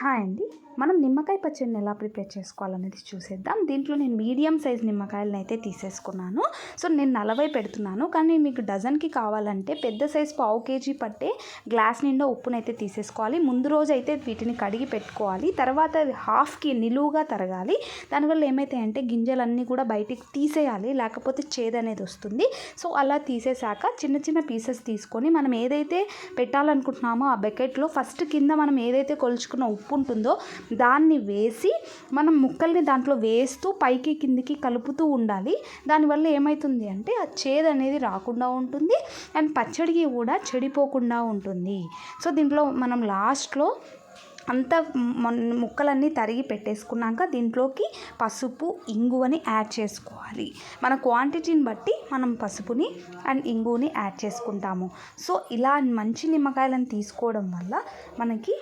Hi అండి. మనం నిమ్మకాయ పచ్చడిని ఎలా ప్రిపేర్ చేసుకోవాలనేది చూసేద్దాం. దీంట్లో నేను మీడియం సైజ్ నిమ్మకాయలను అయితే తీసేసుకున్నాను. సో నేను 40 పెడుతున్నాను, కానీ మీకు డజన్కి కావాలంటే పెద్ద సైజ్ పావు కేజీ పట్టే గ్లాస్ నిండా ఉప్పునైతే తీసేసుకోవాలి. ముందు రోజు అయితే వీటిని కడిగి పెట్టుకోవాలి. తర్వాత హాఫ్కి నిలువుగా తరగాలి. దానివల్ల ఏమైతాయంటే గింజలన్నీ కూడా బయటికి తీసేయాలి, లేకపోతే చేదనేది వస్తుంది. సో అలా తీసేశాక చిన్న చిన్న పీసెస్ తీసుకొని మనం ఏదైతే పెట్టాలనుకుంటున్నామో ఆ బకెట్లో ఫస్ట్ కింద మనం ఏదైతే కొలుచుకున్న ఉప్పు ఉంటుందో దాన్ని వేసి మనం ముక్కల్ని దాంట్లో వేస్తూ పైకి కిందికి కలుపుతూ ఉండాలి. దానివల్ల ఏమవుతుంది అంటే ఆ చేదు అనేది రాకుండా ఉంటుంది అండ్ పచ్చడికి కూడా చెడిపోకుండా ఉంటుంది. సో దీంట్లో మనం లాస్ట్లో అంతా ముక్కలన్నీ తరిగి పెట్టేసుకున్నాక దీంట్లోకి పసుపు, ఇంగువని యాడ్ చేసుకోవాలి. మన క్వాంటిటీని బట్టి మనం పసుపుని అండ్ ఇంగువని యాడ్ చేసుకుంటాము. సో ఇలా మంచి నిమ్మకాయలను తీసుకోవడం వల్ల మనకి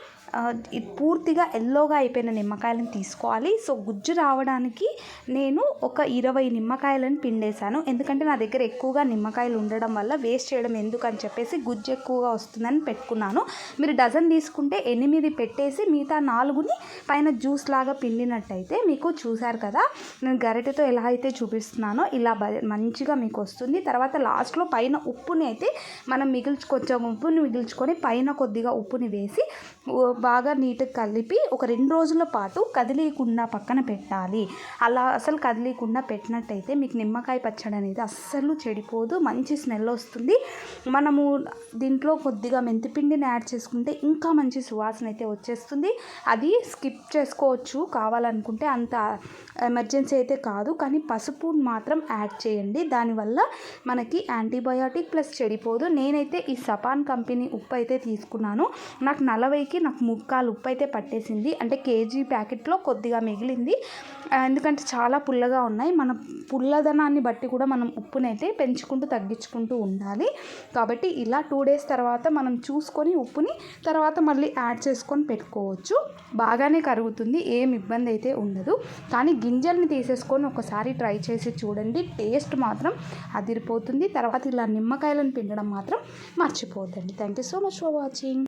పూర్తిగా ఎల్లోగా అయిపోయిన నిమ్మకాయలను తీసుకోవాలి. సో గుజ్జు రావడానికి నేను ఒక 20 నిమ్మకాయలను పిండేశాను. ఎందుకంటే నా దగ్గర ఎక్కువగా నిమ్మకాయలు ఉండడం వల్ల వేస్ట్ చేయడం ఎందుకని చెప్పేసి గుజ్జు ఎక్కువగా వస్తుందని పెట్టుకున్నాను. మీరు డజన్ తీసుకుంటే 8 పెట్టేసి మిగతా 4ని పైన జ్యూస్ లాగా పిండినట్టయితే మీకు చూశారు కదా, నేను గరిటెతో ఎలా అయితే చూపిస్తున్నానో ఇలా మంచిగా మీకు వస్తుంది. తర్వాత లాస్ట్లో పైన ఉప్పుని అయితే మనం కొంచెం ఉప్పుని మిగిల్చుకొని పైన కొద్దిగా ఉప్పుని వేసి బాగా నీట్గా కలిపి ఒక 2 రోజుల పాటు కదిలీకుండా పక్కన పెట్టాలి. అలా అసలు కదిలీకుండా పెట్టినట్టయితే మీకు నిమ్మకాయ పచ్చడి అనేది అస్సలు చెడిపోదు, మంచి స్మెల్ వస్తుంది. మనము దీంట్లో కొద్దిగా మెంతిపిండిని యాడ్ చేసుకుంటే ఇంకా మంచి సువాసన అయితే వచ్చేస్తుంది. అది స్కిప్ చేసుకోవచ్చు కావాలనుకుంటే, అంత ఎమర్జెన్సీ అయితే కాదు. కానీ పసుపు మాత్రం యాడ్ చేయండి, దానివల్ల మనకి యాంటీబయాటిక్ ప్లస్ చెడిపోదు. నేనైతే ఈ సపాన్ కంపెనీ ఉప్పు అయితే తీసుకున్నాను. నాకు 40కి నాకు 3/4 ఉప్పు అయితే పట్టేసింది. అంటే కేజీ ప్యాకెట్లో కొద్దిగా మిగిలింది, ఎందుకంటే చాలా పుల్లగా ఉన్నాయి. మన పుల్లదనాన్ని బట్టి కూడా మనం ఉప్పునైతే పెంచుకుంటూ తగ్గించుకుంటూ ఉండాలి. కాబట్టి ఇలా 2 డేస్ తర్వాత మనం చూసుకొని ఉప్పుని తర్వాత మళ్ళీ యాడ్ చేసుకొని పెట్టుకోవచ్చు. బాగానే కరుగుతుంది, ఏం ఇబ్బంది అయితే ఉండదు. కానీ గింజల్ని తీసేసుకొని ఒకసారి ట్రై చేసి చూడండి, టేస్ట్ మాత్రం అదిరిపోతుంది. తర్వాత ఇలా నిమ్మకాయలను పిండడం మాత్రం మర్చిపోద్దండి. Thank you so much for watching.